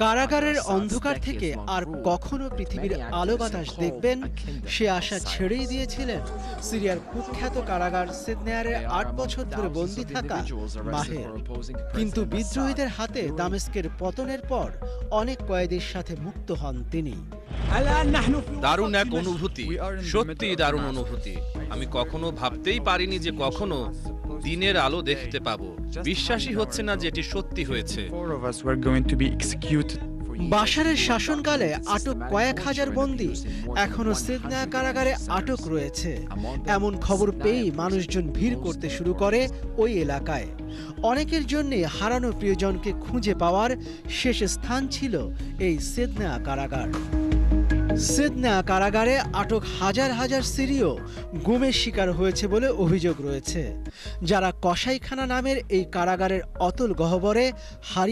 কারাগারের অন্ধকার থেকে আর কখনো পৃথিবীর আলো বাতাস দেখবেন সে আশা ছেড়েই দিয়েছিলেন সিরিয়ার কুখ্যাত কারাগার সিদনেয়ারে ৮ বছর ধরে বন্দী থাকা মাহের। কিন্তু বিদ্রোহীদের হাতে দামেস্কের পতনের পর অনেক কয়েদির সাথে মুক্ত হন তিনি। দারুণ এক অনুভূতি, সত্যি দারুণ অনুভূতি। আমি কখনো ভাবতেই পারিনি যে কখনো দিনের আলো দেখতে পাবো। বিশ্বাসই হচ্ছে না যে এটি সত্যি হয়েছে। বাশারের শাসনকালে আটক কয়েক হাজার বন্দী এখনো সিদনেয়া কারাগারে আটক রয়েছে। এমন খবর পেয়েই মানুষজন ভিড় করতে শুরু করে ওই এলাকায়। অনেকের জন্য হারানো প্রিয়জনকে খুঁজে পাওয়ার শেষ স্থান ছিল এই সিদনেয়া কারাগার। সিদনেয়া কারাগারে আটক হাজার হাজার সিরীয় গুমের শিকার হয়েছে বলে অভিযোগ রয়েছে, যারা কসাইখানা নামের এই কারাগারের অতল গহ্বরে হারিয়ে